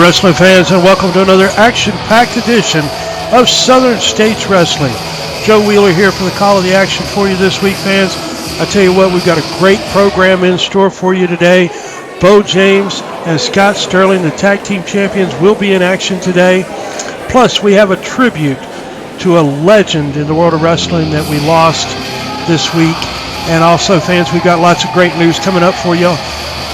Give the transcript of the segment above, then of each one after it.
wrestling fans, and welcome to another action-packed edition of Southern States Wrestling. Joe Wheeler here for the call of the action for you this week, fans. I tell you what, we've got a great program in store for you today. Beau James and Scott Sterling, the tag team champions, will be in action today. Plus, we have a tribute to a legend in the world of wrestling that we lost this week. And also, fans, we've got lots of great news coming up for you.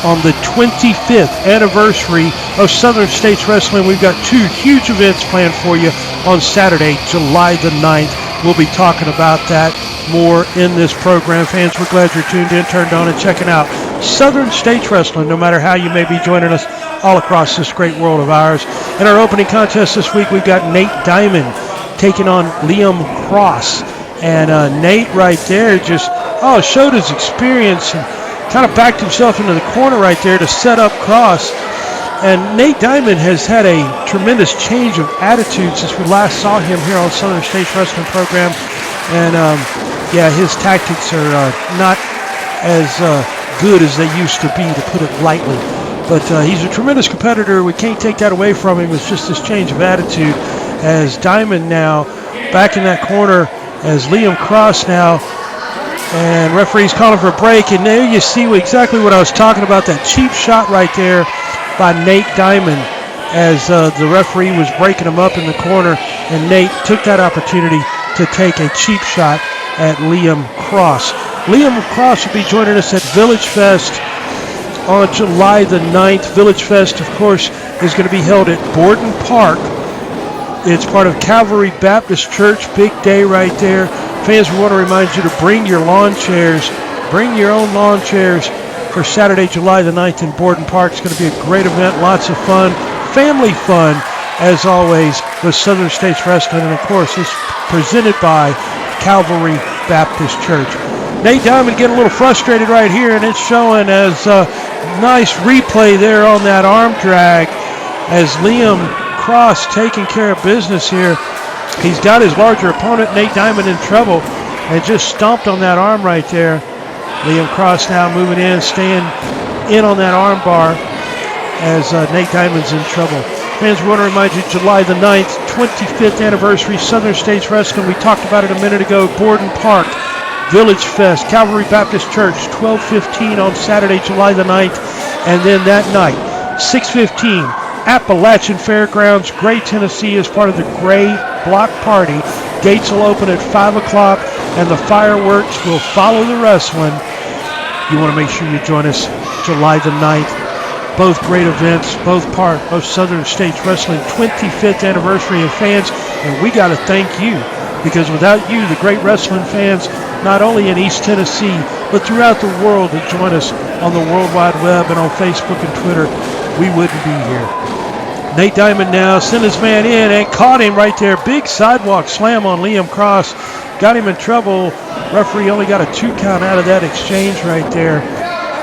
On the 25th anniversary of Southern States Wrestling, we've got two huge events planned for you on Saturday, July the 9th. We'll be talking about that more in this program. Fans, we're glad you're tuned in, turned on, and checking out Southern States Wrestling, no matter how you may be joining us all across this great world of ours. In our opening contest this week, we've got Nate Diamond taking on Liam Cross. And Nate right there just showed his experience and kind of backed himself into the corner right there to set up Cross. And Nate Diamond has had a tremendous change of attitude since we last saw him here on Southern States Wrestling Program. And his tactics are not as good as they used to be, to put it lightly. But he's a tremendous competitor. We can't take that away from him. It's just this change of attitude as Diamond now back in that corner as Liam Cross now. And referee's calling for a break, and there you see exactly what I was talking about, that cheap shot right there by Nate Diamond as the referee was breaking him up in the corner, and Nate took that opportunity to take a cheap shot at Liam Cross. Liam Cross will be joining us at Village Fest on July the 9th. Village Fest, of course, is going to be held at Borden Park. It's part of Calvary Baptist Church. Big day right there. Fans, we want to remind you to bring your lawn chairs. Bring your own lawn chairs for Saturday, July the 9th in Borden Park. It's going to be a great event, lots of fun, family fun, as always, with Southern States Wrestling. And, of course, it's presented by Calvary Baptist Church. Nate Diamond getting a little frustrated right here, and it's showing as a nice replay there on that arm drag as Liam Cross taking care of business here. He's got his larger opponent, Nate Diamond, in trouble and just stomped on that arm right there. Liam Cross now moving in, staying in on that arm bar as Nate Diamond's in trouble. Fans, we want to remind you, July the 9th, 25th anniversary, Southern States Wrestling. We talked about it a minute ago, Borden Park, Village Fest, Calvary Baptist Church, 12:15 on Saturday, July the 9th. And then that night, 6:15, Appalachian Fairgrounds, Gray, Tennessee, as part of the Gray Block Party. Gates will open at 5 o'clock, and the fireworks will follow the wrestling. You want to make sure you join us July the 9th. Both great events, both part of Southern States Wrestling 25th anniversary. And fans, and we got to thank you, because without you, the great wrestling fans, not only in East Tennessee, but throughout the world that join us on the World Wide Web and on Facebook and Twitter, we wouldn't be here. Nate Diamond now sent his man in and caught him right there. Big sidewalk slam on Liam Cross. Got him in trouble. Referee only got a 2 count out of that exchange right there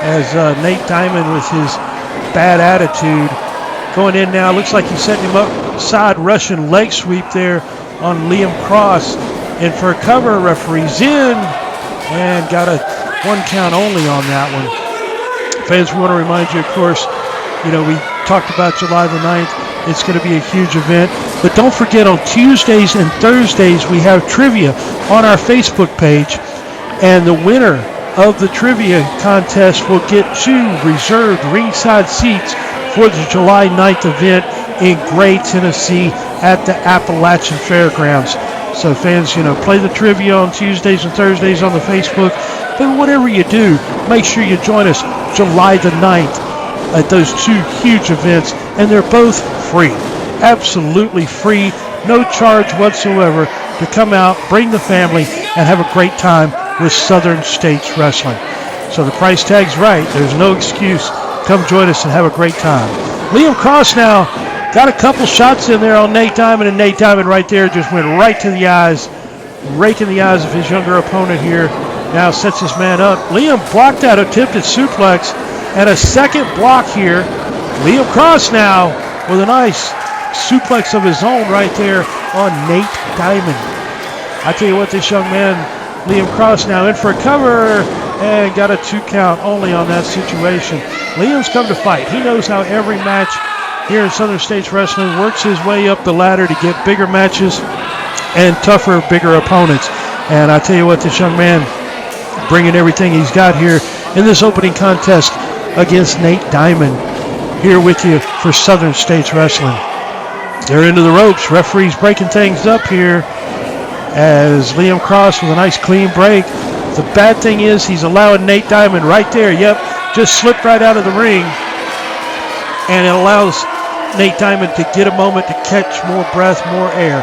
as Nate Diamond with his bad attitude going in now. Looks like he's setting him up side Russian leg sweep there on Liam Cross. And for a cover, referee's in and got a 1 count only on that one. Fans, we want to remind you, of course, we talked about July the 9th. It's going to be a huge event. But don't forget, on Tuesdays and Thursdays, we have trivia on our Facebook page. And the winner of the trivia contest will get 2 reserved ringside seats for the July 9th event in Gray, Tennessee at the Appalachian Fairgrounds. So fans, play the trivia on Tuesdays and Thursdays on the Facebook. But whatever you do, make sure you join us July the 9th at those 2 huge events. And they're both free. Absolutely free. No charge whatsoever to come out, bring the family, and have a great time with Southern States Wrestling. So the price tag's right. There's no excuse. Come join us and have a great time. Liam Cross now got a couple shots in there on Nate Diamond, and Nate Diamond right there just went right to the eyes, raking the eyes of his younger opponent here. Now sets his man up. Liam blocked that attempted suplex, and a second block here. Liam Cross now with a nice suplex of his own right there on Nate Diamond. I tell you what, this young man, Liam Cross, now in for a cover and got a 2 count only on that situation. Liam's come to fight. He knows how every match here in Southern States Wrestling, works his way up the ladder to get bigger matches and tougher, bigger opponents. And I tell you what, this young man bringing everything he's got here in this opening contest against Nate Diamond, here with you for Southern States Wrestling. They're into the ropes. Referee's breaking things up here as Liam Cross with a nice clean break. The bad thing is he's allowing Nate Diamond right there. Yep, just slipped right out of the ring. And it allows Nate Diamond to get a moment to catch more breath, more air.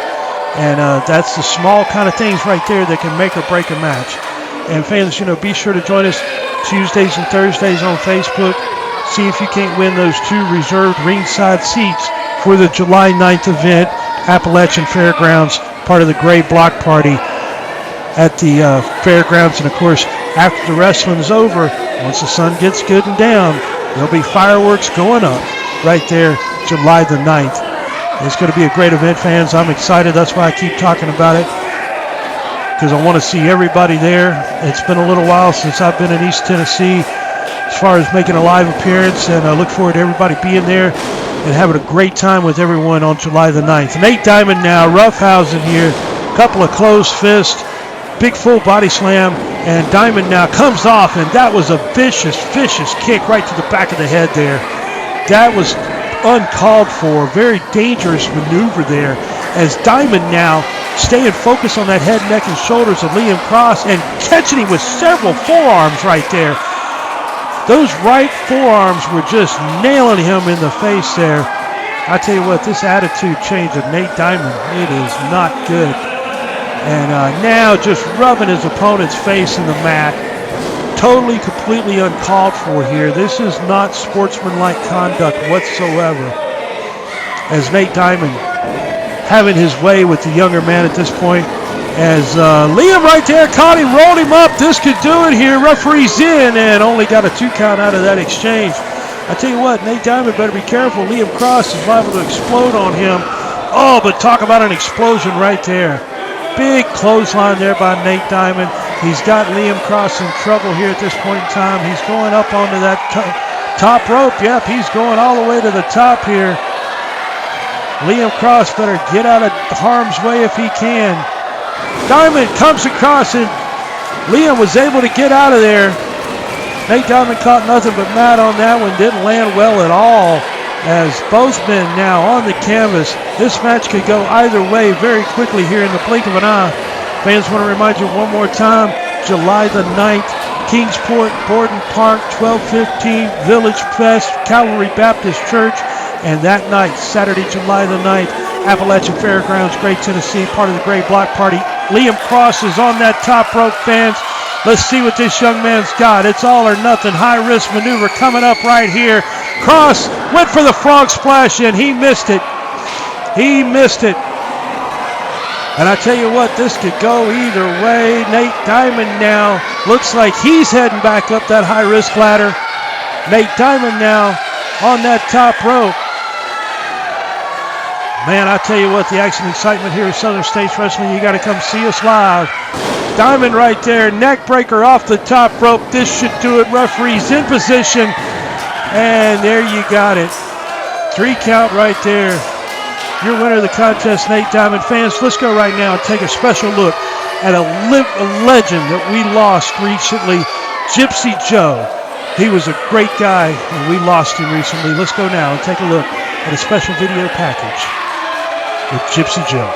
And that's the small kind of things right there that can make or break a match. And fans, be sure to join us Tuesdays and Thursdays on Facebook. See if you can't win those 2 reserved ringside seats for the July 9th event, Appalachian Fairgrounds, part of the Gray Block Party at the fairgrounds. And of course, after the wrestling is over, once the sun gets good and down, there'll be fireworks going up right there July the 9th. It's going to be a great event, fans. I'm excited. That's why I keep talking about it, because I want to see everybody there. It's been a little while since I've been in East Tennessee as far as making a live appearance, and I look forward to everybody being there and having a great time with everyone on July the 9th. Nate Diamond now roughhousing here, couple of closed fists, big full body slam, and Diamond now comes off, and that was a vicious, vicious kick right to the back of the head there. That was uncalled for, very dangerous maneuver there, as Diamond now staying focused on that head, neck, and shoulders of Liam Cross and catching him with several forearms right there. Those right forearms were just nailing him in the face there. I tell you what, this attitude change of Nate Diamond, it is not good. And now just rubbing his opponent's face in the mat. Totally, completely uncalled for here. This is not sportsmanlike conduct whatsoever. As Nate Diamond having his way with the younger man at this point. As Liam right there caught him, rolled him up. This could do it here. Referee's in and only got a 2 count out of that exchange. I tell you what, Nate Diamond better be careful. Liam Cross is liable to explode on him. Oh, but talk about an explosion right there. Big clothesline there by Nate Diamond. He's got Liam Cross in trouble here at this point in time. He's going up onto that top rope. Yep, he's going all the way to the top here. Liam Cross better get out of harm's way if he can. Diamond comes across and Liam was able to get out of there. Nate Diamond caught nothing but mat on that one. Didn't land well at all. As both men now on the canvas. This match could go either way very quickly here in the blink of an eye. Fans, want to remind you one more time, July the 9th, Kingsport, Borden Park, 12:15, Village Fest, Calvary Baptist Church. And that night, Saturday, July the 9th, Appalachian Fairgrounds, Gray, Tennessee, part of the Gray Block Party. Liam Cross is on that top rope, fans. Let's see what this young man's got. It's all or nothing. High-risk maneuver coming up right here. Cross went for the frog splash, and he missed it. He missed it. And I tell you what, this could go either way. Nate Diamond now looks like he's heading back up that high-risk ladder. Nate Diamond now on that top rope. Man, I tell you what, the action and excitement here at Southern States Wrestling, you got to come see us live. Diamond right there, neck breaker off the top rope. This should do it. Referee's in position. And there you got it. 3 count right there. Your winner of the contest, Nate Diamond. Fans, let's go right now and take a special look at a legend that we lost recently, Gypsy Joe. He was a great guy, and we lost him recently. Let's go now and take a look at a special video package with Gypsy Joe.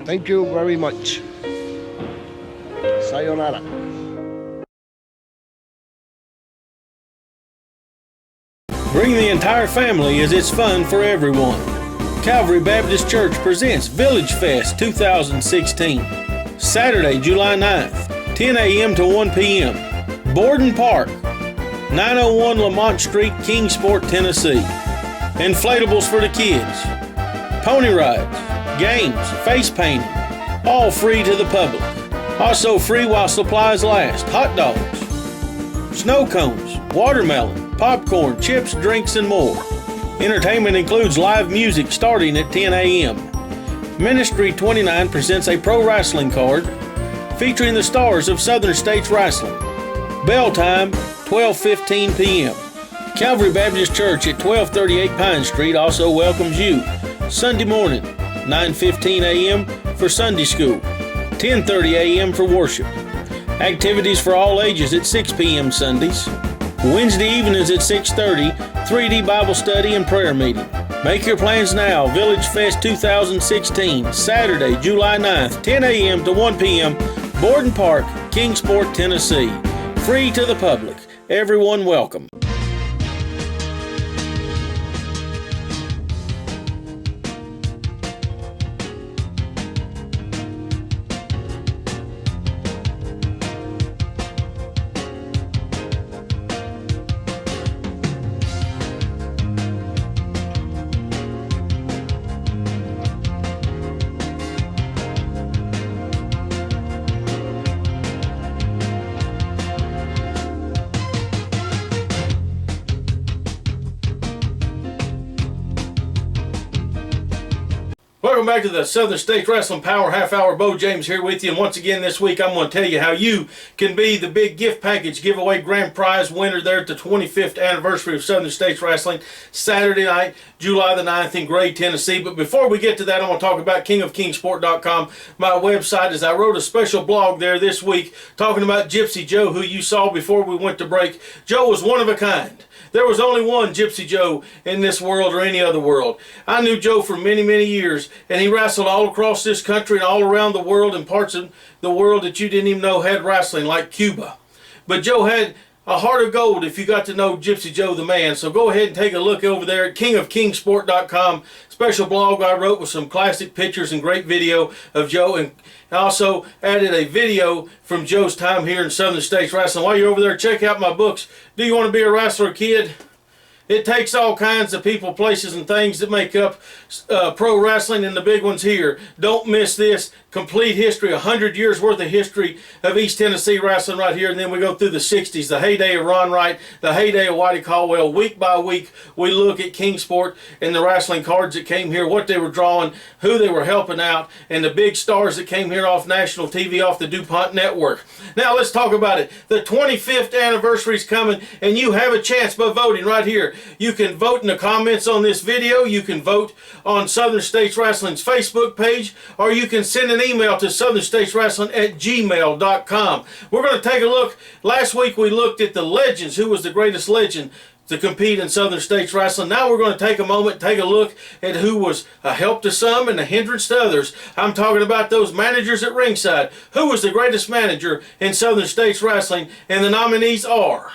Thank you very much. Sayonara. Bring the entire family as it's fun for everyone. Calvary Baptist Church presents Village Fest 2016. Saturday, July 9th, 10 a.m. to 1 p.m. Borden Park, 901 Lamont Street, Kingsport, Tennessee. Inflatables for the kids. Pony rides, games, face painting, all free to the public. Also free while supplies last. Hot dogs, snow cones, watermelon, popcorn, chips, drinks, and more. Entertainment includes live music starting at 10 a.m. Ministry 29 presents a pro wrestling card featuring the stars of Southern States Wrestling. Bell time, 12:15 p.m. Calvary Baptist Church at 1238 Pine Street also welcomes you. Sunday morning, 9:15 a.m. for Sunday school, 10:30 a.m. for worship. Activities for all ages at 6 p.m. Sundays. Wednesday evenings at 6:30, 3D Bible study and prayer meeting. Make your plans now. Village Fest 2016, Saturday, July 9th, 10 a.m. to 1 p.m., Borden Park, Kingsport, Tennessee. Free to the public. Everyone welcome. Welcome back to the Southern States Wrestling Power Half Hour. Beau James here with you, and once again this week I'm going to tell you how you can be the big gift package giveaway grand prize winner there at the 25th anniversary of Southern States Wrestling, Saturday night, July the 9th in Gray, Tennessee. But before we get to that, I want to talk about KingofKingsport.com, my website, as I wrote a special blog there this week talking about Gypsy Joe, who you saw before we went to break. Joe was one of a kind. There was only one Gypsy Joe in this world or any other world. I knew Joe for many, many years, and he wrestled all across this country and all around the world and parts of the world that you didn't even know had wrestling, like Cuba. But Joe had a heart of gold if you got to know Gypsy Joe the man. So go ahead and take a look over there at KingofKingsport.com. Special blog I wrote with some classic pictures and great video of Joe, and also added a video from Joe's time here in Southern States Wrestling. While you're over there, check out my books. Do you want to be a wrestler, kid? It takes all kinds of people, places, and things that make up pro wrestling, and the big ones here. Don't miss this. Complete history, 100 years worth of history of East Tennessee wrestling right here. And then we go through the 60s, the heyday of Ron Wright, the heyday of Whitey Caldwell. Week by week, we look at Kingsport and the wrestling cards that came here, what they were drawing, who they were helping out, and the big stars that came here off national TV, off the DuPont network. Now let's talk about it. The 25th anniversary is coming, and you have a chance by voting right here. You can vote in the comments on this video. You can vote on Southern States Wrestling's Facebook page, or you can send an email to southernstateswrestling@gmail.com. We're going to take a look. Last week we looked at the legends, who was the greatest legend to compete in Southern States Wrestling. Now we're going to take a moment, take a look at who was a help to some and a hindrance to others. I'm talking about those managers at ringside. Who was the greatest manager in Southern States Wrestling? And the nominees are...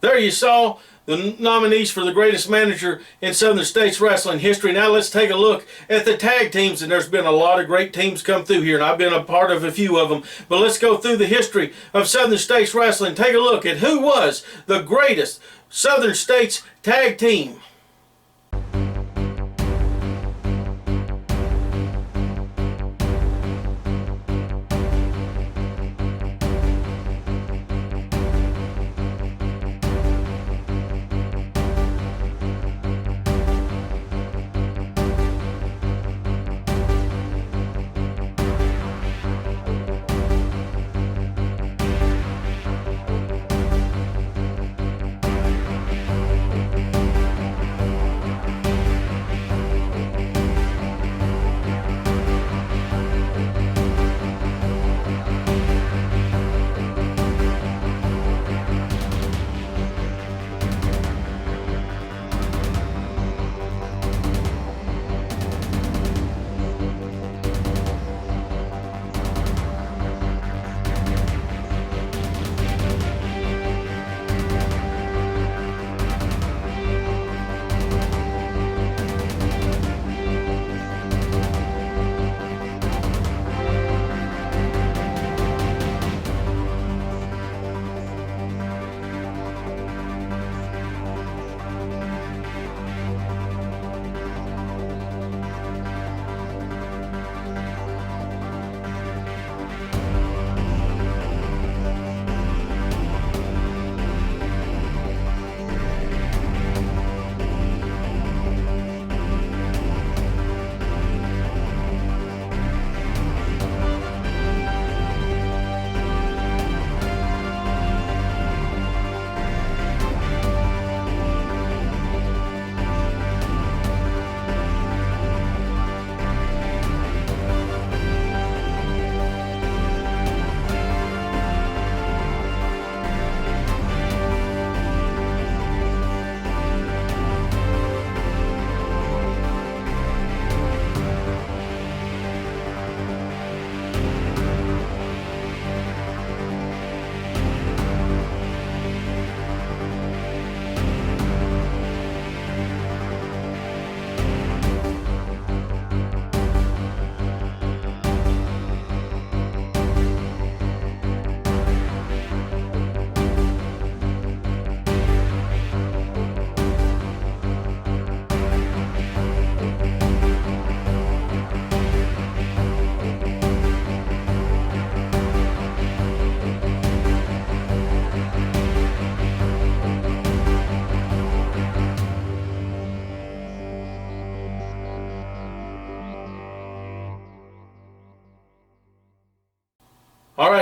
There you saw the nominees for the greatest manager in Southern States Wrestling history. Now let's take a look at the tag teams, and there's been a lot of great teams come through here, and I've been a part of a few of them. But let's go through the history of Southern States Wrestling. Take a look at who was the greatest Southern States tag team.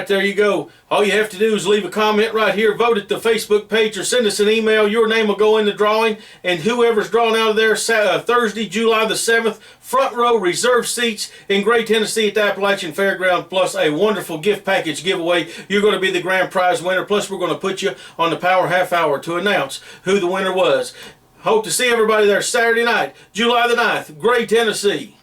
right, there you go. All you have to do is leave a comment right here, vote at the Facebook page, or send us an email. Your name will go in the drawing, and whoever's drawn out of there Thursday, July the 7th, front row reserve seats in Gray, Tennessee at the Appalachian Fairground, plus a wonderful gift package giveaway. You're going to be the grand prize winner, plus we're going to put you on the Power Half Hour to announce who the winner was. Hope to see everybody there Saturday night, July the 9th, Gray, Tennessee.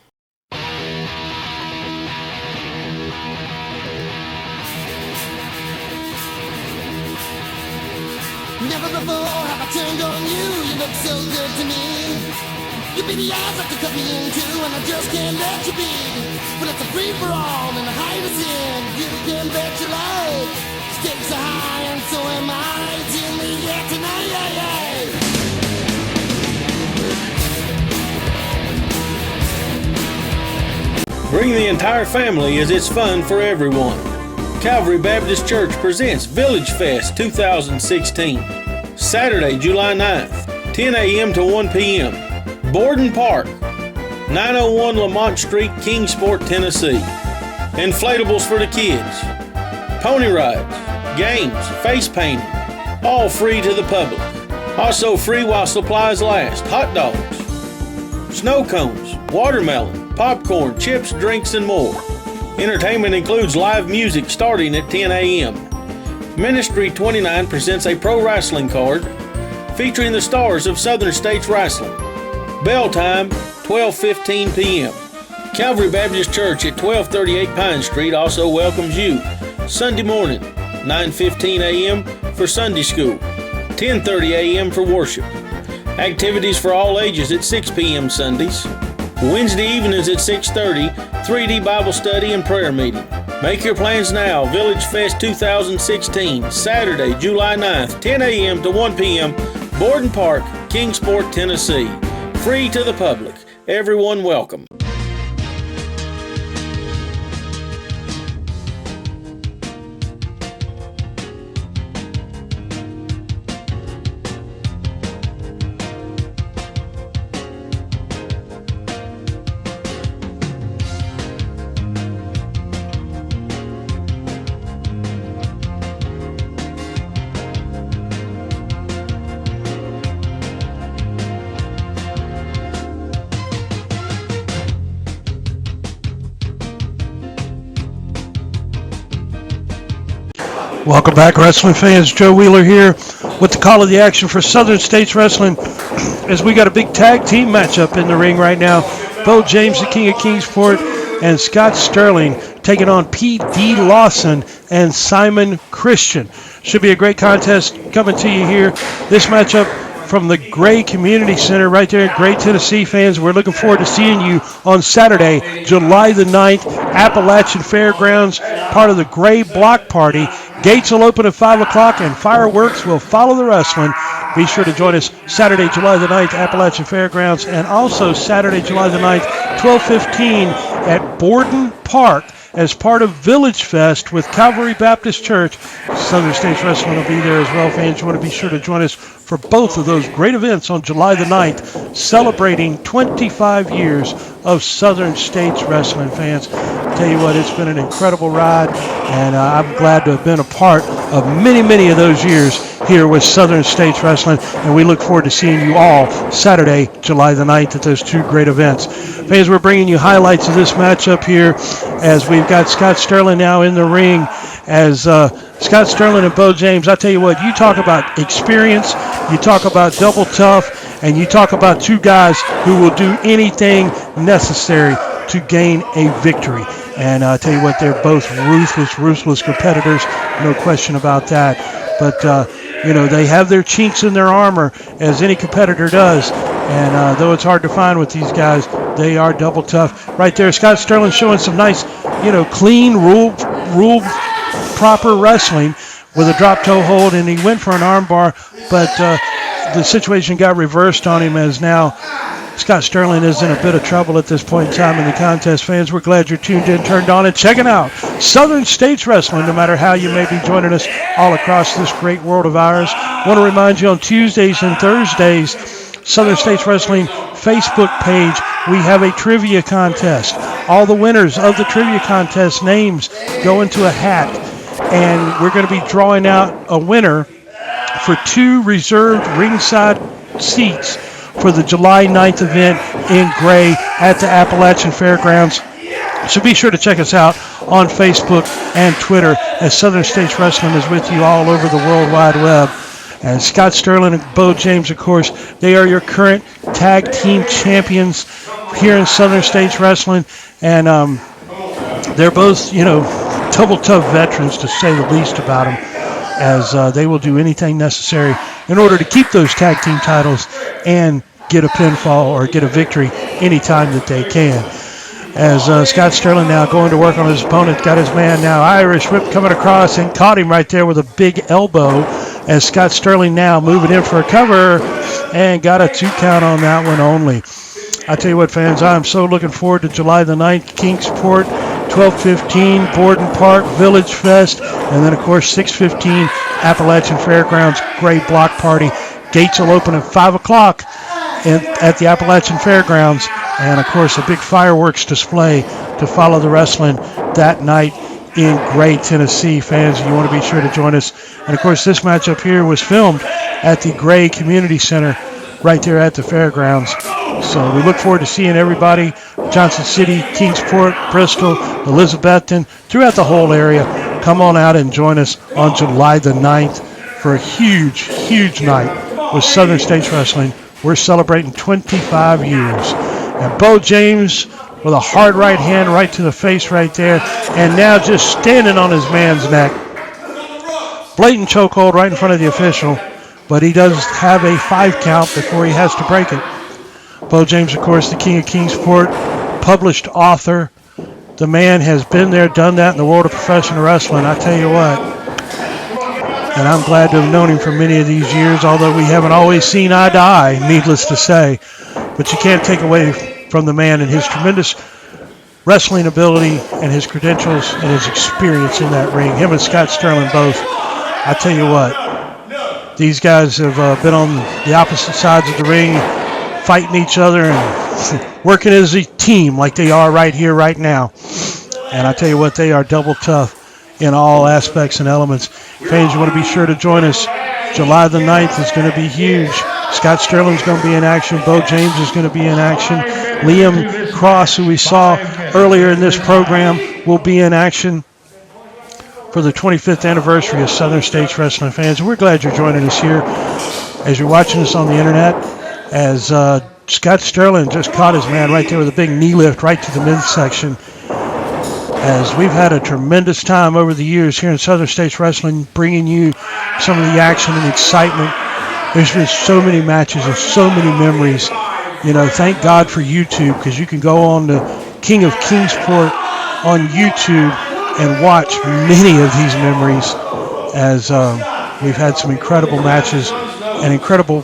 Never before have I turned on you, you look so good to me. You be the eyes I can cut me into, and I just can't let you be. Well, it's a free-for-all, and the height is in. You can bet your life. Stakes are high, and so am I. It's in the air tonight, yeah, yeah. Bring the entire family as it's fun for everyone. Calvary Baptist Church presents Village Fest 2016. Saturday, July 9th, 10 a.m. to 1 p.m. Borden Park, 901 Lamont Street, Kingsport, Tennessee. Inflatables for the kids. Pony rides, games, face painting, all free to the public. Also free while supplies last. Hot dogs, snow cones, watermelon, popcorn, chips, drinks, and more. Entertainment includes live music starting at 10 a.m. Ministry 29 presents a pro wrestling card featuring the stars of Southern States Wrestling. Bell time, 12:15 p.m. Calvary Baptist Church at 1238 Pine Street also welcomes you. Sunday morning, 9:15 a.m. for Sunday school, 10:30 a.m. for worship. Activities for all ages at 6 p.m. Sundays. Wednesday evenings at 6:30, 3D Bible study and prayer meeting. Make your plans now. Village Fest 2016, Saturday, July 9th, 10 a.m. to 1 p.m., Borden Park, Kingsport, Tennessee. Free to the public. Everyone welcome. Welcome back, wrestling fans. Joe Wheeler here with the call of the action for Southern States Wrestling, as we got a big tag team matchup in the ring right now. Beau James, the King of Kingsport, and Scott Sterling taking on P.D. Lawson and Simon Christian. Should be a great contest coming to you here. This matchup from the Gray Community Center right there in Gray, Tennessee, fans. We're looking forward to seeing you on Saturday, July the 9th, Appalachian Fairgrounds, part of the Gray Block Party. Gates will open at 5 o'clock and fireworks will follow the wrestling. Be sure to join us Saturday, July the 9th, Appalachian Fairgrounds, and also Saturday, July the 9th, 12:15 at Borden Park as part of Village Fest with Calvary Baptist Church. Southern States Wrestling will be there as well, fans. You want to be sure to join us for both of those great events on July the 9th, celebrating 25 years of Southern States Wrestling, fans. Tell you what, it's been an incredible ride, and I'm glad to have been a part of many of those years here with Southern States Wrestling, and we look forward to seeing you all Saturday, July the 9th at those two great events. Fans, we're bringing you highlights of this matchup here as we've got Scott Sterling now in the ring as Scott Sterling and Beau James. I tell you what, you talk about experience, you talk about double tough, and you talk about two guys who will do anything necessary to gain a victory. And I tell you what, they're both ruthless competitors, no question about that. But, they have their chinks in their armor, as any competitor does. And though it's hard to find with these guys, they are double tough. Right there, Scott Sterling showing some nice, clean, rule proper wrestling with a drop toe hold, and he went for an arm bar, but the situation got reversed on him, as now Scott Sterling is in a bit of trouble at this point in time in the contest. Fans, we're glad you're tuned in, turned on, and checking out Southern States Wrestling, no matter how you may be joining us all across this great world of ours. I want to remind you, on Tuesdays and Thursdays, Southern States Wrestling Facebook page, we have a trivia contest. All the winners of the trivia contest names go into a hat, and we're going to be drawing out a winner for 2 reserved ringside seats for the July 9th event in Gray at the Appalachian Fairgrounds. So be sure to check us out on Facebook and Twitter, as Southern States Wrestling is with you all over the World Wide Web. And Scott Sterling and Beau James, of course, they are your current tag team champions here in Southern States Wrestling. And they're both, double tough veterans, to say the least about them, as they will do anything necessary in order to keep those tag team titles and get a pinfall or get a victory anytime that they can. As Scott Sterling now going to work on his opponent, got his man now, Irish whip coming across and caught him right there with a big elbow, as Scott Sterling now moving in for a cover and got a 2 count on that one only. I tell you what, fans, I'm so looking forward to July the 9th, Kingsport, 12:15, Borden Park, Village Fest, and then, of course, 6:15, Appalachian Fairgrounds, Great Block Party. Gates will open at 5 o'clock at the Appalachian Fairgrounds, and, of course, a big fireworks display to follow the wrestling that night in Gray, Tennessee. Fans, you want to be sure to join us. And, of course, this matchup here was filmed at the Gray Community Center right there at the fairgrounds. So we look forward to seeing everybody, Johnson City, Kingsport, Bristol, Elizabethton, throughout the whole area. Come on out and join us on July the 9th for a huge, huge night with Southern States Wrestling. We're celebrating 25 years. And Beau James with a hard right hand right to the face right there, and now just standing on his man's neck. Blatant chokehold right in front of the official, but he does have a 5 count before he has to break it. Beau James, of course, the King of Kingsport, published author. The man has been there, done that in the world of professional wrestling, I tell you what. And I'm glad to have known him for many of these years, although we haven't always seen eye to eye, needless to say. But you can't take away from the man and his tremendous wrestling ability and his credentials and his experience in that ring. Him and Scott Sterling both. I tell you what, these guys have been on the opposite sides of the ring, fighting each other and working as a team like they are right here, right now. And I tell you what, they are double tough in all aspects and elements. Fans, you want to be sure to join us. July the 9th is going to be huge. Scott Sterling's going to be in action. Beau James is going to be in action. Liam Cross, who we saw earlier in this program, will be in action for the 25th anniversary of Southern States Wrestling. Fans, we're glad you're joining us here as you're watching us on the internet, as Scott Sterling just caught his man right there with a big knee lift right to the midsection. As we've had a tremendous time over the years here in Southern States Wrestling, bringing you some of the action and excitement. There's been so many matches and so many memories. Thank God for YouTube, because you can go on to King of Kingsport on YouTube and watch many of these memories, as we've had some incredible matches and incredible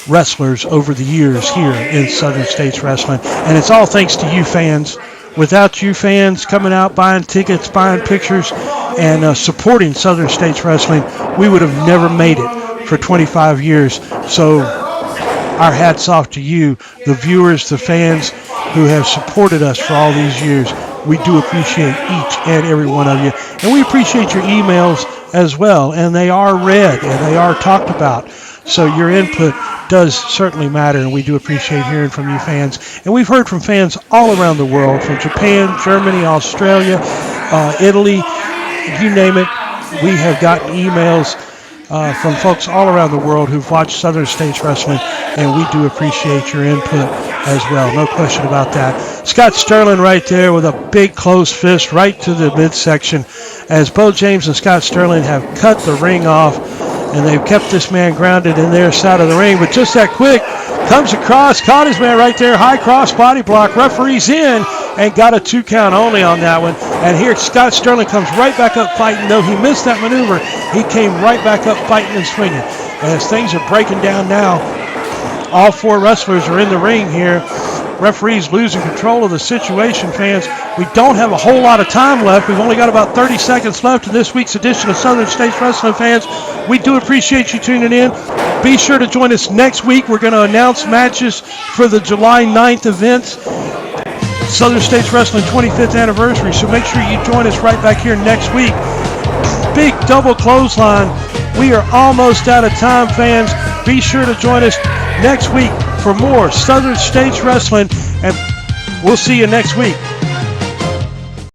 wrestlers over the years here in Southern States Wrestling. And it's all thanks to you fans. Without you fans coming out, buying tickets, buying pictures, and supporting Southern States Wrestling, we would have never made it for 25 years. So our hats off to you, the viewers, the fans who have supported us for all these years. We do appreciate each and every one of you. And we appreciate your emails as well. And they are read and they are talked about. So your input does certainly matter, and we do appreciate hearing from you fans. And we've heard from fans all around the world, from Japan, Germany, Australia, Italy, you name it. We have gotten emails from folks all around the world who've watched Southern States Wrestling, and we do appreciate your input as well. No question about that. Scott Sterling right there with a big closed fist right to the midsection, as Beau James and Scott Sterling have cut the ring off, and they've kept this man grounded in their side of the ring. But just that quick, comes across, caught his man right there, high cross body block, referee's in, and got a 2 count only on that one. And here Scott Sterling comes right back up fighting. Though he missed that maneuver, he came right back up fighting and swinging. And as things are breaking down now, all 4 wrestlers are in the ring here. Referee's losing control of the situation, fans. We don't have a whole lot of time left. We've only got about 30 seconds left in this week's edition of Southern States Wrestling, fans. We do appreciate you tuning in. Be sure to join us next week. We're going to announce matches for the July 9th events, Southern States Wrestling 25th anniversary. So make sure you join us right back here next week. big double clothesline. We are almost out of time, fans. Be sure to join us next week for more Southern States Wrestling, and we'll see you next week.